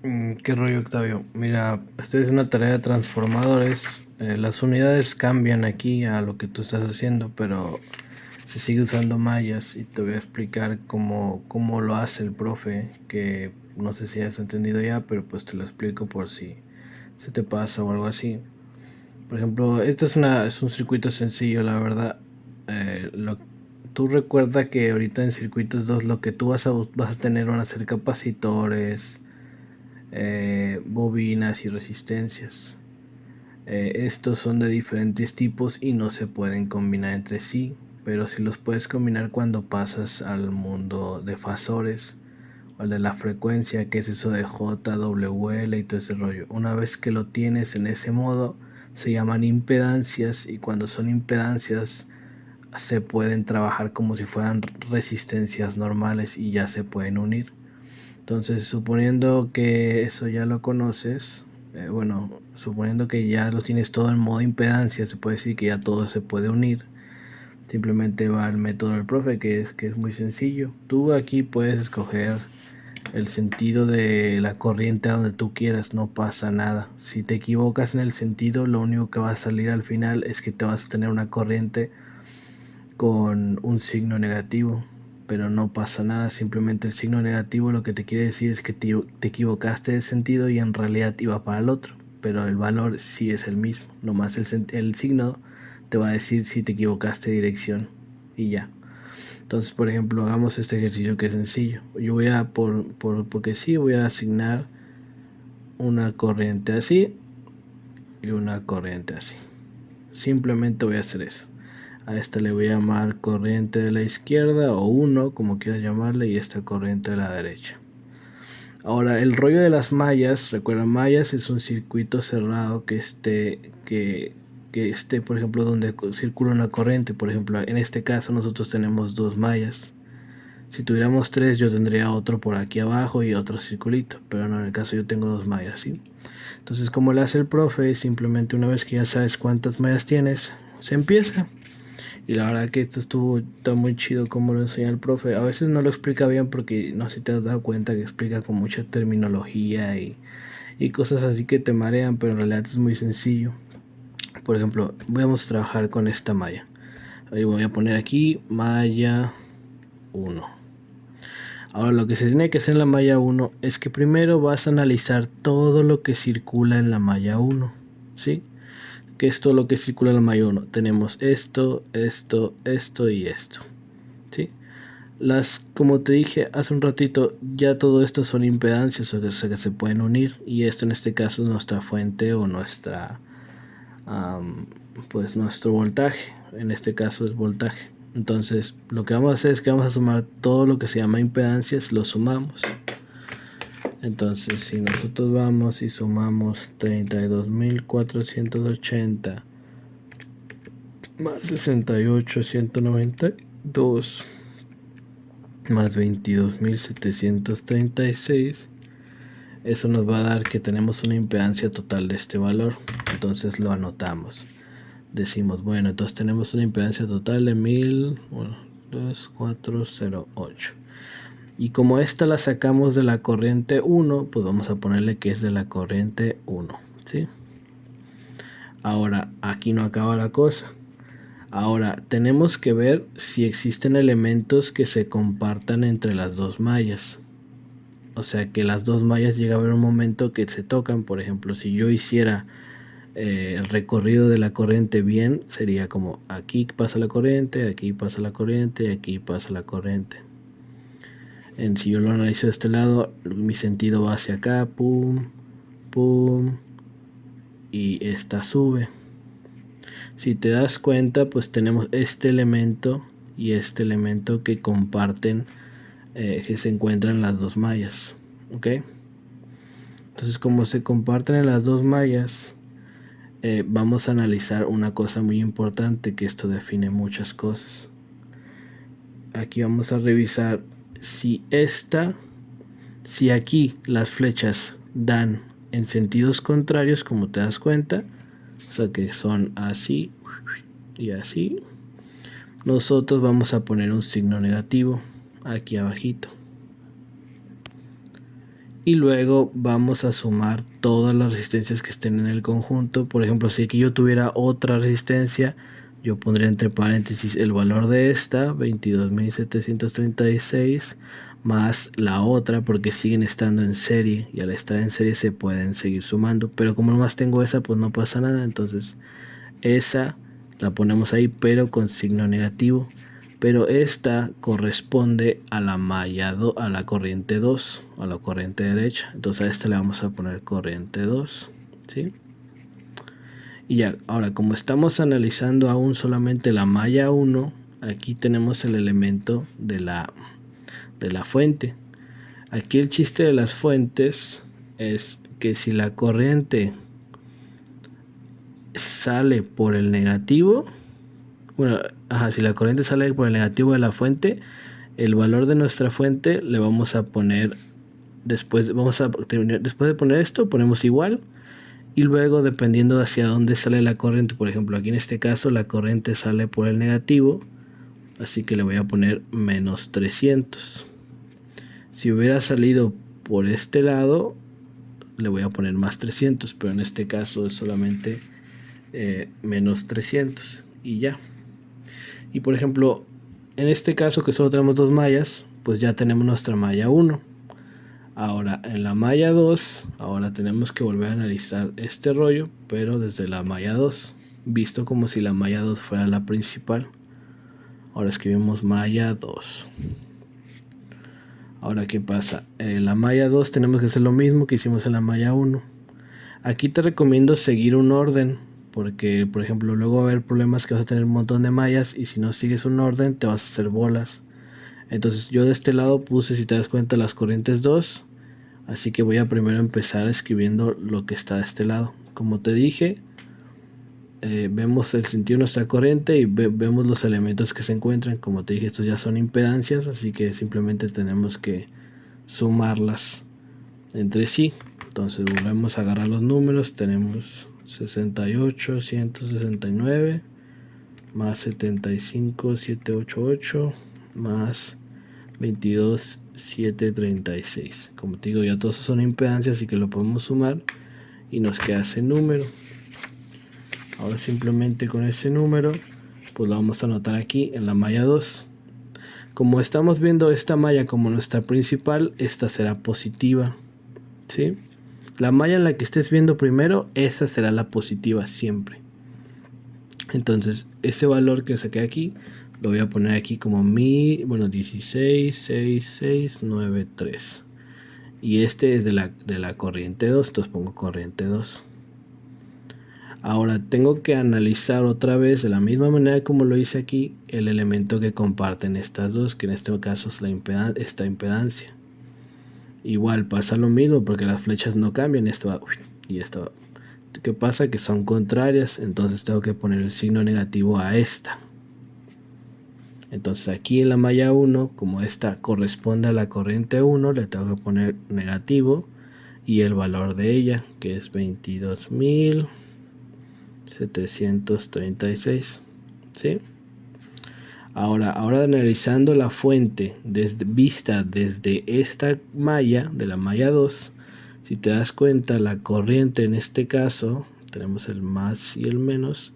¿Qué rollo, Octavio? Mira, estoy haciendo una tarea de transformadores. Las unidades cambian aquí a lo que tú estás haciendo, pero se sigue usando mallas y te voy a explicar cómo lo hace el profe, que no sé si has entendido ya, pero pues te lo explico por si se te pasa o algo así. Por ejemplo, es un circuito sencillo, la verdad. Tú recuerda que ahorita en circuitos 2 lo que tú vas a tener van a ser capacitores, bobinas y resistencias. Estos son de diferentes tipos y no se pueden combinar entre sí, pero sí los puedes combinar cuando pasas al mundo de fasores o al de la frecuencia, que es eso de J, W, L y todo ese rollo. Una vez que lo tienes en ese modo, se llaman impedancias, y cuando son impedancias se pueden trabajar como si fueran resistencias normales y ya se pueden unir. Entonces, suponiendo que eso ya lo conoces, suponiendo que ya lo tienes todo en modo impedancia, se puede decir que ya todo se puede unir. Simplemente va el método del profe, que es muy sencillo. Tú aquí puedes escoger el sentido de la corriente a donde tú quieras, no pasa nada. Si te equivocas en el sentido, lo único que va a salir al final es que te vas a tener una corriente con un signo negativo, pero no pasa nada. Simplemente el signo negativo lo que te quiere decir es que te equivocaste de sentido y en realidad iba para el otro, pero el valor sí es el mismo. Nomás el signo te va a decir si te equivocaste de dirección y ya. Entonces, por ejemplo, hagamos este ejercicio que es sencillo. Yo voy a, porque sí, voy a asignar una corriente así y una corriente así. Simplemente voy a hacer eso. A esta le voy a llamar corriente de la izquierda o 1, como quieras llamarle, y esta corriente de la derecha. Ahora, el rollo de las mallas, recuerda, mallas es un circuito cerrado que esté, por ejemplo, donde circula una corriente. Por ejemplo, en este caso nosotros tenemos dos mallas. Si tuviéramos tres, yo tendría otro por aquí abajo y otro circulito, pero no, en el caso yo tengo dos mallas, ¿sí? Entonces, como le hace el profe, simplemente una vez que ya sabes cuántas mallas tienes, se empieza. Y la verdad que está muy chido como lo enseña el profe. A veces no lo explica bien porque no sé si te has dado cuenta que explica con mucha terminología y cosas así que te marean, pero en realidad es muy sencillo. Por ejemplo, vamos a trabajar con esta malla. Ahí voy a poner aquí malla 1. Ahora lo que se tiene que hacer en la malla 1 es que primero vas a analizar todo lo que circula en la malla 1, ¿sí? Que es todo lo que circula en la malla 1. Tenemos esto, esto, esto y esto, ¿sí? Como te dije hace un ratito, ya todo esto son impedancias, o sea que se pueden unir, y esto en este caso es nuestra fuente o pues nuestro voltaje. En este caso es voltaje. Entonces lo que vamos a hacer es que vamos a sumar todo lo que se llama impedancias, lo sumamos. Entonces si nosotros vamos y sumamos 32.480 más 68.192 más 22.736, eso nos va a dar que tenemos una impedancia total de este valor. Entonces lo anotamos. Decimos, bueno, entonces tenemos una impedancia total de 102408. Y como esta la sacamos de la corriente 1, pues vamos a ponerle que es de la corriente 1, ¿sí? Ahora, aquí no acaba la cosa. Ahora, tenemos que ver si existen elementos que se compartan entre las dos mallas. O sea, que las dos mallas llega a haber un momento que se tocan. Por ejemplo, si yo hiciera el recorrido de la corriente bien, sería como aquí pasa la corriente, aquí pasa la corriente, aquí pasa la corriente. Si yo lo analizo de este lado, mi sentido va hacia acá, pum, pum, y esta sube. Si te das cuenta, pues tenemos este elemento y este elemento que comparten, que se encuentran en las dos mallas, ¿ok? Entonces, como se comparten en las dos mallas, vamos a analizar una cosa muy importante, que esto define muchas cosas. Aquí vamos a revisar si aquí las flechas dan en sentidos contrarios, como te das cuenta, o sea que son así y así, nosotros vamos a poner un signo negativo aquí abajito. y luego vamos a sumar todas las resistencias que estén en el conjunto. Por ejemplo, si aquí yo tuviera otra resistencia, yo pondría entre paréntesis el valor de esta, 22.736, más la otra, porque siguen estando en serie, y al estar en serie se pueden seguir sumando, pero como nomás tengo esa, pues no pasa nada. Entonces esa la ponemos ahí, pero con signo negativo. Pero esta corresponde a la malla a la corriente 2, a la corriente derecha. Entonces a esta le vamos a poner corriente 2, ¿sí? Y ya, ahora como estamos analizando aún solamente la malla 1, aquí tenemos el elemento de la fuente. Aquí el chiste de las fuentes es que si la corriente sale por el negativo, bueno, si la corriente sale por el negativo de la fuente, el valor de nuestra fuente le vamos a poner después de poner esto, ponemos igual, y luego dependiendo de hacia dónde sale la corriente, por ejemplo aquí en este caso la corriente sale por el negativo, así que le voy a poner menos 300. Si hubiera salido por este lado, le voy a poner más 300, pero en este caso es solamente menos 300 y ya. Y por ejemplo, en este caso que solo tenemos dos mallas, pues ya tenemos nuestra malla 1. Ahora en la malla 2, ahora tenemos que volver a analizar este rollo, pero desde la malla 2, visto como si la malla 2 fuera la principal. Ahora escribimos malla 2. Ahora, ¿qué pasa? En la malla 2 tenemos que hacer lo mismo que hicimos en la malla 1. Aquí te recomiendo seguir un orden, porque por ejemplo luego va a haber problemas que vas a tener un montón de mallas y si no sigues un orden te vas a hacer bolas. Entonces yo de este lado puse, si te das cuenta, las corrientes 2, así que voy a primero empezar escribiendo lo que está de este lado. Como te dije, vemos el sentido de nuestra corriente y vemos los elementos que se encuentran. Como te dije, estos ya son impedancias, así que simplemente tenemos que sumarlas entre sí. Entonces volvemos a agarrar los números, tenemos 68, 169, más 75, 788, más 22, 736. Como te digo, ya todos son impedancias, así que lo podemos sumar y nos queda ese número. Ahora simplemente con ese número, pues lo vamos a anotar aquí en la malla 2. Como estamos viendo esta malla como nuestra principal, esta será positiva, ¿sí? La malla en la que estés viendo primero, esa será la positiva siempre. Entonces ese valor que saqué aquí lo voy a poner aquí como 166693, y este es de la corriente 2, entonces pongo corriente 2. Ahora tengo que analizar otra vez de la misma manera como lo hice aquí el elemento que comparten estas dos, que en este caso es esta impedancia. Igual pasa lo mismo porque las flechas no cambian, esta va y esta va. ¿Qué pasa? Que son contrarias, entonces tengo que poner el signo negativo a esta. Entonces aquí en la malla 1, como esta corresponde a la corriente 1, le tengo que poner negativo y el valor de ella, que es 22.736, ¿sí? Ahora analizando la fuente vista desde esta malla, de la malla 2, si te das cuenta, la corriente en este caso, tenemos el más y el menos,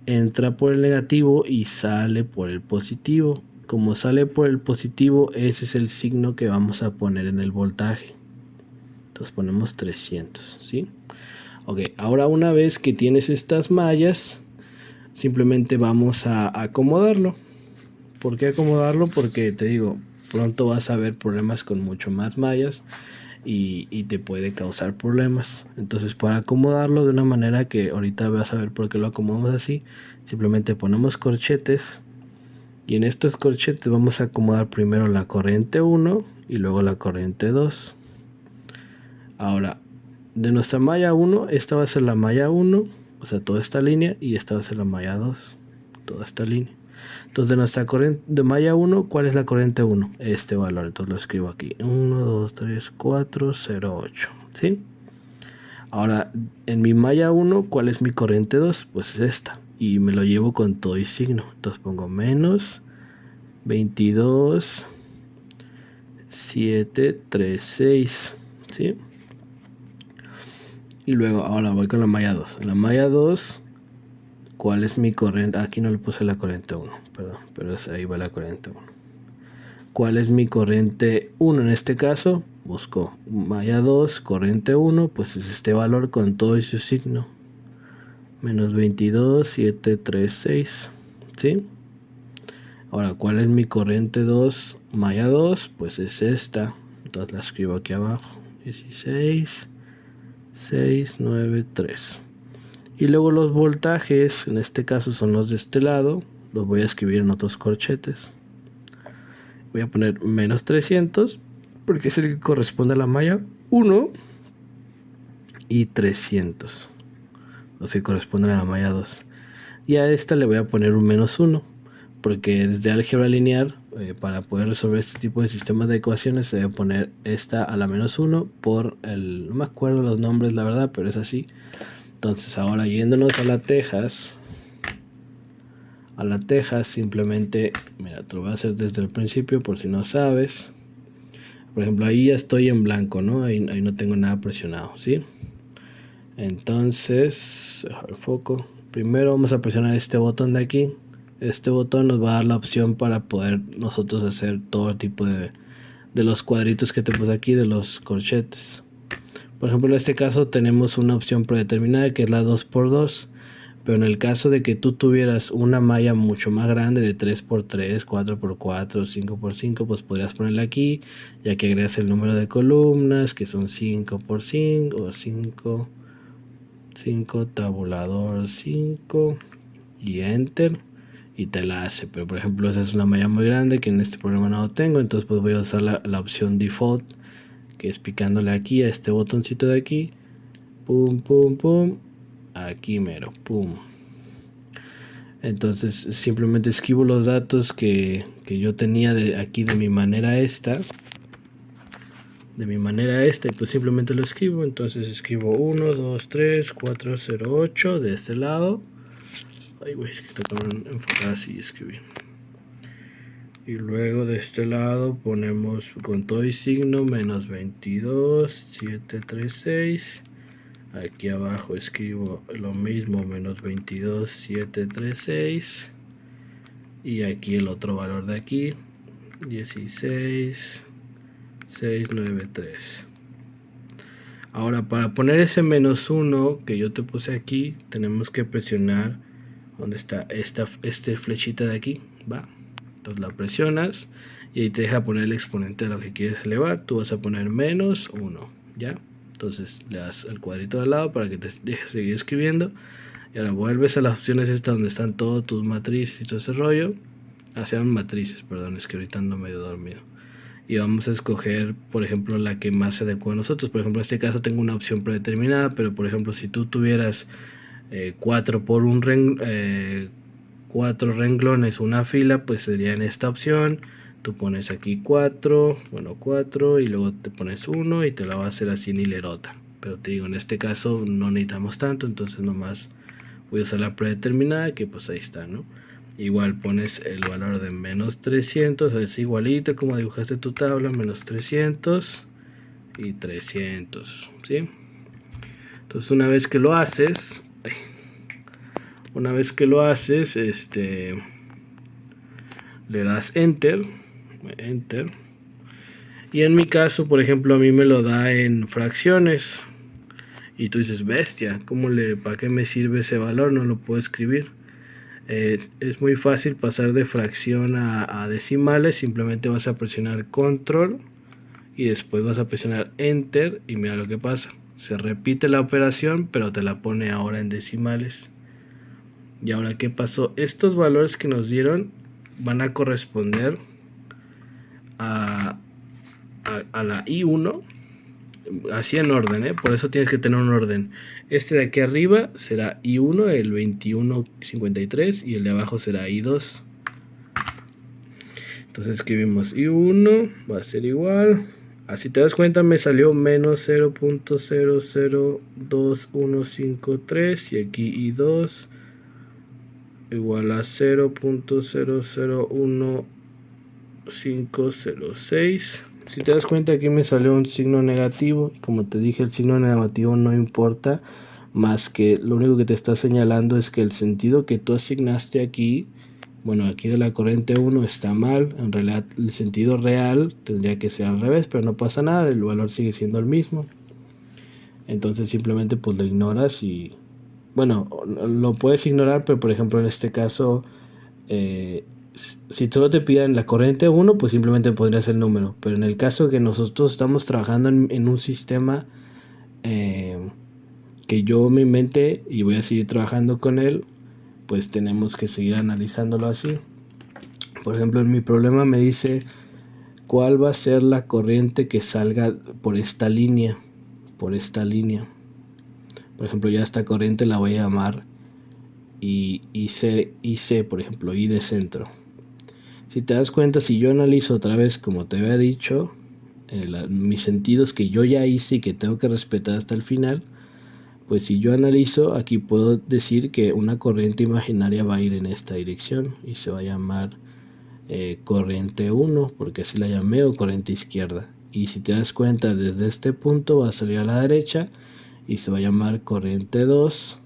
entra por el negativo y sale por el positivo. Como sale por el positivo, ese es el signo que vamos a poner en el voltaje. Entonces ponemos 300, ¿sí? Ok, ahora una vez que tienes estas mallas, simplemente vamos a acomodarlo. ¿Por qué acomodarlo? Porque te digo, pronto vas a ver problemas con mucho más mallas y te puede causar problemas. Entonces, para acomodarlo de una manera que ahorita vas a ver por qué lo acomodamos así, simplemente ponemos corchetes y en estos corchetes vamos a acomodar primero la corriente 1 y luego la corriente 2. Ahora, de nuestra malla 1, esta va a ser la malla 1, o sea, toda esta línea, y esta va a ser la malla 2, toda esta línea. Entonces de nuestra corriente de malla 1, ¿cuál es la corriente 1? Este valor, entonces lo escribo aquí, 1, 2, 3, 4, 0, 8, ¿sí? Ahora, en mi malla 1, ¿cuál es mi corriente 2? Pues es esta, y me lo llevo con todo y signo, entonces pongo menos 22, 7, 3, 6, ¿sí? Y luego ahora voy con la malla 2. En la malla 2, ¿cuál es mi corriente? Aquí no le puse la corriente 1, perdón, pero ahí va la corriente 1. ¿Cuál es mi corriente 1 en este caso? Busco malla 2, corriente 1, pues es este valor con todo y su signo. Menos 22,736, ¿sí? Ahora, ¿cuál es mi corriente 2, malla 2? Pues es esta. Entonces la escribo aquí abajo. 16,693. Y luego los voltajes, en este caso son los de este lado. Los voy a escribir en otros corchetes. Voy a poner menos 300, porque es el que corresponde a la malla 1. Y 300, los que corresponden a la malla 2. Y a esta le voy a poner un menos 1, porque desde álgebra lineal, para poder resolver este tipo de sistemas de ecuaciones, se debe poner esta a la menos 1 por el... no me acuerdo los nombres, la verdad, pero es así. Entonces ahora yéndonos a la Texas, simplemente, mira, te lo voy a hacer desde el principio por si no sabes. Por ejemplo, ahí ya estoy en blanco, ¿no? Ahí no tengo nada presionado, ¿sí? Entonces, el foco. Primero vamos a presionar este botón de aquí. Este botón nos va a dar la opción para poder nosotros hacer todo tipo de los cuadritos que te puse aquí, de los corchetes. Por ejemplo, en este caso tenemos una opción predeterminada que es la 2x2. Pero en el caso de que tú tuvieras una malla mucho más grande de 3x3, 4x4, 5x5, pues podrías ponerla aquí, ya que agregas el número de columnas, que son 5x5 o 5 tabulador 5 y enter y te la hace. Pero por ejemplo esa es una malla muy grande que en este programa no lo tengo, entonces pues voy a usar la opción default, que es picándole aquí a este botoncito de aquí, pum pum pum, aquí mero, pum. Entonces simplemente escribo los datos que yo tenía de aquí de mi manera esta. Y pues simplemente lo escribo. Entonces escribo 1, 2, 3, 4, 0, 8 de este lado. Ay, güey, es que está cabrón enfocar así y escribir. Y luego de este lado ponemos con todo y signo menos 22,736. Aquí abajo escribo lo mismo, menos 22,736. Y aquí el otro valor de aquí, 16,693. Ahora, para poner ese menos 1 que yo te puse aquí, tenemos que presionar donde está esta flechita de aquí, ¿va? Entonces la presionas y ahí te deja poner el exponente de lo que quieres elevar. Tú vas a poner menos 1, ¿ya? Entonces le das el cuadrito al lado para que te deje seguir escribiendo. Y ahora vuelves a las opciones estas donde están todos tus matrices y todo ese rollo. Sean matrices, perdón, es que ahorita ando medio dormido. Y vamos a escoger, por ejemplo, la que más se adecua a nosotros. Por ejemplo, en este caso tengo una opción predeterminada, pero por ejemplo, si tú tuvieras 4 renglones, una fila, pues sería en esta opción. Tú pones aquí 4, bueno 4 y luego te pones 1 y te la va a hacer así en hilerota. Pero te digo, en este caso no necesitamos tanto, entonces nomás voy a usar la predeterminada, que pues ahí está, ¿no? Igual pones el valor de menos 300, es igualito como dibujaste tu tabla, menos 300 y 300, ¿sí? Entonces una vez que lo haces, le das enter, y en mi caso, por ejemplo, a mí me lo da en fracciones. Y tú dices, bestia, ¿para qué me sirve ese valor? No lo puedo escribir. Es muy fácil pasar de fracción a decimales. Simplemente vas a presionar control y después vas a presionar enter y mira lo que pasa. Se repite la operación, pero te la pone ahora en decimales. Y ahora, ¿qué pasó? Estos valores que nos dieron van a corresponder a la I1, así en orden, por eso tienes que tener un orden. Este de aquí arriba será I1, el 2153, y el de abajo será I2. Entonces escribimos I1, va a ser igual. Así te das cuenta, me salió menos 0.002153, y aquí I2 igual a 0.001506, Si te das cuenta, aquí me salió un signo negativo. Como te dije, el signo negativo no importa, más que lo único que te está señalando es que el sentido que tú asignaste aquí, bueno, aquí de la corriente 1 está mal. En realidad el sentido real tendría que ser al revés, pero no pasa nada, el valor sigue siendo el mismo. Entonces simplemente pues lo ignoras y, bueno, lo puedes ignorar, pero por ejemplo en este caso, si solo te pidieran la corriente 1, pues simplemente pondrías el número. Pero en el caso que nosotros estamos trabajando en un sistema que yo me inventé y voy a seguir trabajando con él, pues tenemos que seguir analizándolo así. Por ejemplo, en mi problema me dice cuál va a ser la corriente que salga por esta línea. Por esta línea. Por ejemplo, ya esta corriente la voy a llamar IC, por ejemplo, I de centro. Si te das cuenta, si yo analizo otra vez, como te había dicho, mis sentidos que yo ya hice y que tengo que respetar hasta el final, pues si yo analizo, aquí puedo decir que una corriente imaginaria va a ir en esta dirección y se va a llamar corriente 1, porque así la llamé, o corriente izquierda. Y si te das cuenta, desde este punto va a salir a la derecha y se va a llamar corriente 2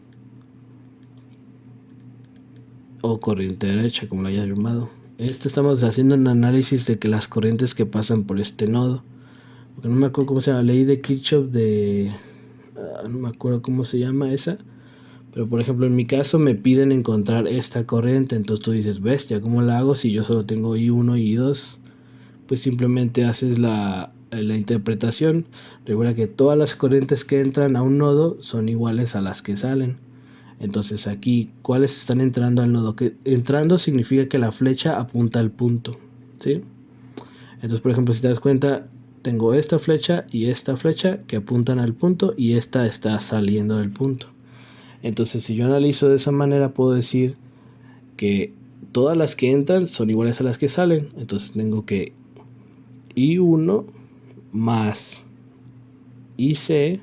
o corriente derecha, como lo hayas llamado. Estamos haciendo un análisis de que las corrientes que pasan por este nodo, porque no me acuerdo cómo se llama, ley de Kirchhoff de... no me acuerdo cómo se llama esa, pero por ejemplo en mi caso me piden encontrar esta corriente, entonces tú dices, bestia, ¿cómo la hago si yo solo tengo I1 y I2? Pues simplemente haces la interpretación. Recuerda que todas las corrientes que entran a un nodo son iguales a las que salen. Entonces aquí, ¿cuáles están entrando al nodo? Que entrando significa que la flecha apunta al punto, ¿sí? Entonces, por ejemplo, si te das cuenta, tengo esta flecha y esta flecha que apuntan al punto y esta está saliendo del punto. Entonces, si yo analizo de esa manera, puedo decir que todas las que entran son iguales a las que salen. Entonces tengo que I1 más IC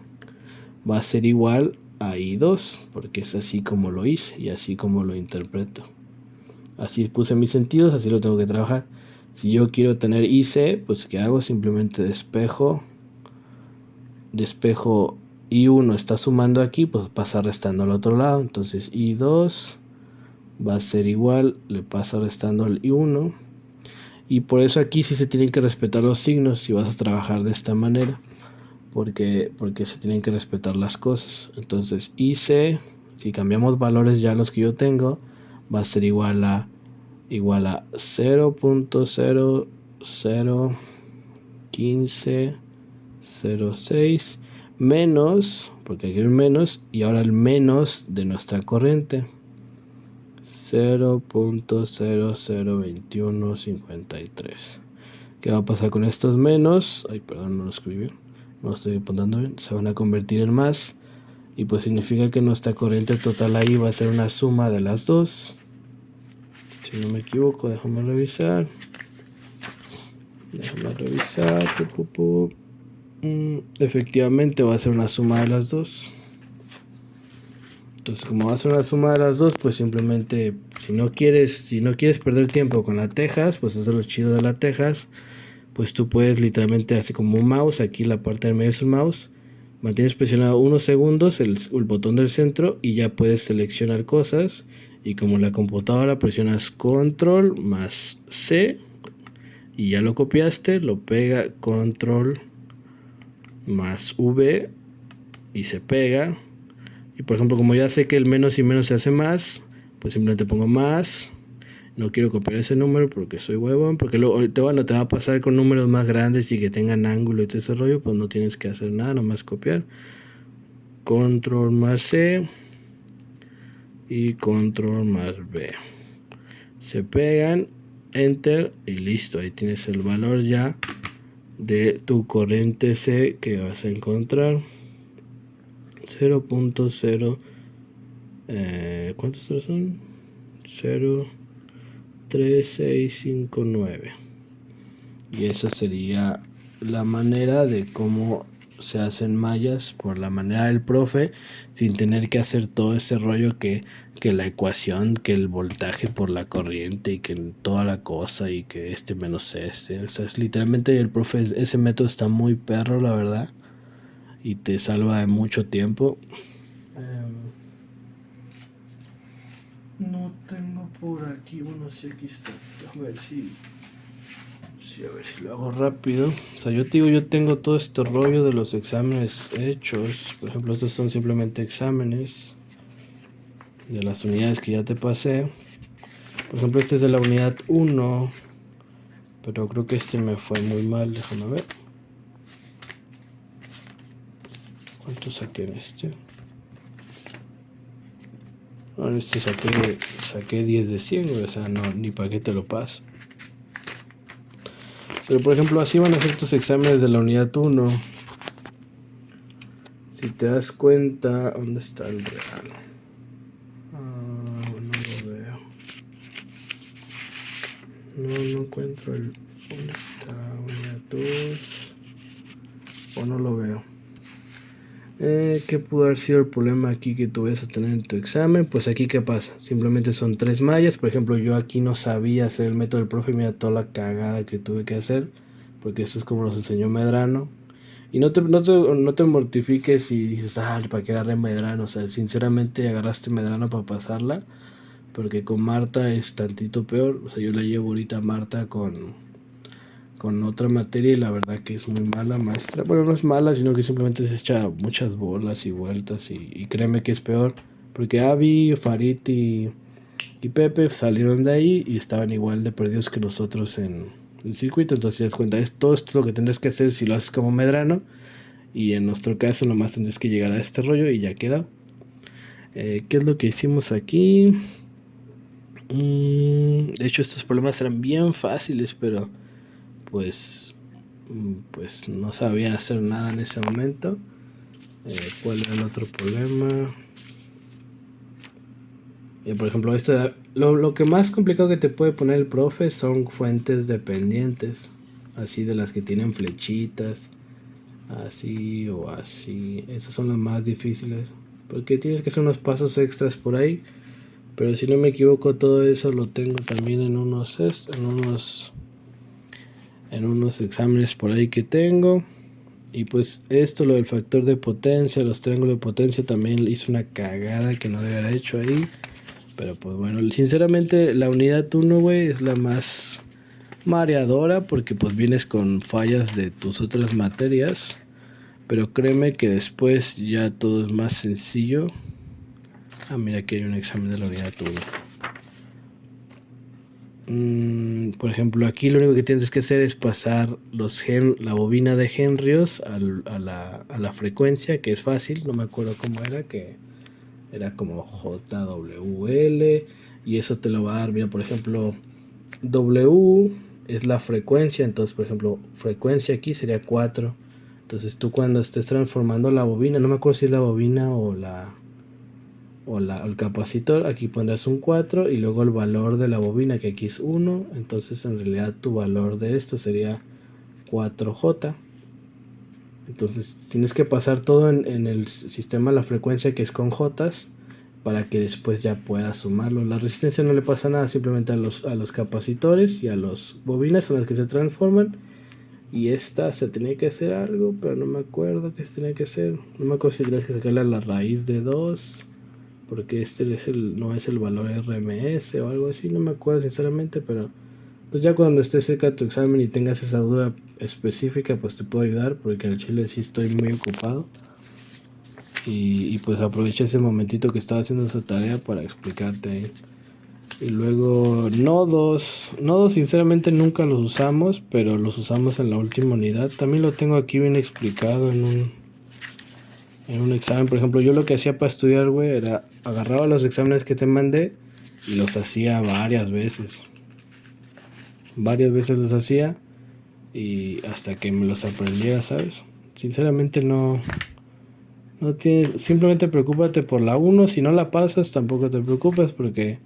va a ser igual a I2, porque es así como lo hice y así como lo interpreto. Así puse mis sentidos, así lo tengo que trabajar. Si yo quiero tener IC, pues ¿qué hago? Simplemente despejo I1 está sumando aquí, pues pasa restando al otro lado. Entonces I2 va a ser igual, le pasa restando al I1. Y por eso aquí sí se tienen que respetar los signos si vas a trabajar de esta manera. Porque se tienen que respetar las cosas. Entonces IC, si cambiamos valores ya los que yo tengo, va a ser igual a 0.001506 menos, porque aquí hay un menos, y ahora el menos de nuestra corriente, 0.002153. ¿Qué va a pasar con estos menos? Ay, perdón, no lo escribí, no lo estoy apuntando bien. Se van a convertir en más, y pues significa que nuestra corriente total ahí va a ser una suma de las dos. Si no me equivoco, déjame revisar. Efectivamente va a ser una suma de las dos. Entonces, como va a ser una suma de las dos, pues simplemente, si no quieres perder tiempo con la tejas, pues eso es lo chido de la tejas. Pues tú puedes literalmente, así como un mouse, aquí la parte del medio es un mouse, mantienes presionado unos segundos el botón del centro y ya puedes seleccionar cosas. Y como la computadora, presionas control más C y ya lo copiaste, lo pega, control más V y se pega. Y por ejemplo, como ya sé que el menos y menos se hace más, pues simplemente pongo más. No quiero copiar ese número porque soy huevón, porque luego te va a pasar con números más grandes y que tengan ángulo y todo ese rollo, pues no tienes que hacer nada, nomás copiar. Control más C y control más V. Se pegan, enter y listo. Ahí tienes el valor ya de tu corriente C que vas a encontrar. 0.0 ¿cuántos ceros son? 0.3659. Y esa sería la manera de cómo se hacen mallas por la manera del profe, sin tener que hacer todo ese rollo que la ecuación, que el voltaje por la corriente y que toda la cosa y que este menos este. O sea, literalmente el profe, ese método está muy perro, la verdad, y te salva de mucho tiempo. No tengo por aquí, bueno, sí, aquí está. A ver si a ver si lo hago rápido. O sea, yo te digo, yo tengo todo este rollo de los exámenes hechos. Por ejemplo, estos son simplemente exámenes de las unidades que ya te pasé. Por ejemplo, este es de la unidad 1, pero creo que este me fue muy mal. Déjame ver. ¿Cuánto saqué en este? No, en este saqué 10 de 100, güey. O sea, no, ni para qué te lo paso. Pero por ejemplo, así van a ser tus exámenes de la unidad 1. Si te das cuenta, ¿dónde está el real? No lo veo. No encuentro el... ¿Dónde está? Unidad 2. O no lo veo. ¿Qué pudo haber sido el problema aquí que tú vas a tener en tu examen? Pues aquí, ¿qué pasa? Simplemente son 3 mallas. Por ejemplo, yo aquí no sabía hacer el método del profe y mira toda la cagada que tuve que hacer, porque eso es como nos enseñó Medrano. Y no te mortifiques si dices, ¿para qué agarré Medrano? O sea, sinceramente agarraste Medrano para pasarla, porque con Marta es tantito peor. O sea, yo la llevo ahorita a Marta con otra materia y la verdad que es muy mala maestra. Bueno, no es mala, sino que simplemente se echa muchas bolas y vueltas y créeme que es peor. Porque Abby, Farid y Pepe salieron de ahí y estaban igual de perdidos que nosotros en el circuito. Entonces te das cuenta, es todo esto lo que tendrás que hacer si lo haces como Medrano. Y en nuestro caso nomás tendrás que llegar a este rollo y ya queda. ¿Qué es lo que hicimos aquí? De hecho estos problemas eran bien fáciles, pero pues no sabían hacer nada en ese momento. ¿Cuál era el otro problema? Por ejemplo, lo que más complicado que te puede poner el profe son fuentes dependientes, así de las que tienen flechitas, así o así. Esas son las más difíciles, porque tienes que hacer unos pasos extras por ahí. Pero si no me equivoco, todo eso lo tengo también en unos exámenes por ahí que tengo. Y pues esto, lo del factor de potencia, los triángulos de potencia, también hice una cagada que no debe haber hecho ahí. Pero pues bueno, sinceramente la unidad 1, güey, es la más mareadora porque pues vienes con fallas de tus otras materias. Pero créeme que después ya todo es más sencillo. Mira, aquí hay un examen de la unidad 1. Por ejemplo, aquí lo único que tienes que hacer es pasar la bobina de Henryos a la frecuencia, que es fácil, no me acuerdo cómo era, que era como JWL, y eso te lo va a dar. Mira, por ejemplo, W es la frecuencia, entonces por ejemplo, frecuencia aquí sería 4. Entonces tú cuando estés transformando la bobina, no me acuerdo si es la bobina o el capacitor, aquí pondrás un 4 y luego el valor de la bobina, que aquí es 1. Entonces en realidad tu valor de esto sería 4J. Entonces tienes que pasar todo en el sistema, la frecuencia que es con Jotas, para que después ya puedas sumarlo. La resistencia no le pasa nada, simplemente a los capacitores y a los bobinas son las que se transforman. Y esta se tenía que hacer algo, pero no me acuerdo qué se tenía que hacer. No me acuerdo si tenías que sacarle a la raíz de 2, porque no es el valor RMS o algo así, no me acuerdo sinceramente, pero pues ya cuando estés cerca de tu examen y tengas esa duda específica, pues te puedo ayudar, porque al chile sí estoy muy ocupado. Y pues aproveché ese momentito que estaba haciendo esa tarea para explicarte ahí. Y luego nodos sinceramente nunca los usamos, pero los usamos en la última unidad. También lo tengo aquí bien explicado en un examen. Por ejemplo, yo lo que hacía para estudiar, güey, era agarraba los exámenes que te mandé y los hacía varias veces. Varias veces los hacía y hasta que me los aprendiera, ¿sabes? Sinceramente no tienes, simplemente preocúpate por la 1. Si no la pasas, tampoco te preocupes, porque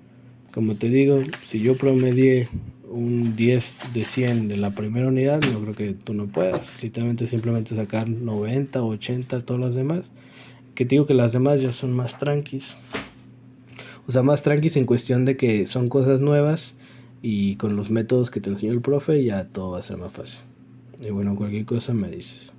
como te digo, si yo promedié un 10 de 100 de la primera unidad, no creo que tú no puedas. Literalmente simplemente sacar 90 o 80 todas las demás. Que te digo que las demás ya son más tranquis. O sea, más tranquis en cuestión de que son cosas nuevas y con los métodos que te enseñó el profe ya todo va a ser más fácil. Y bueno, cualquier cosa me dices.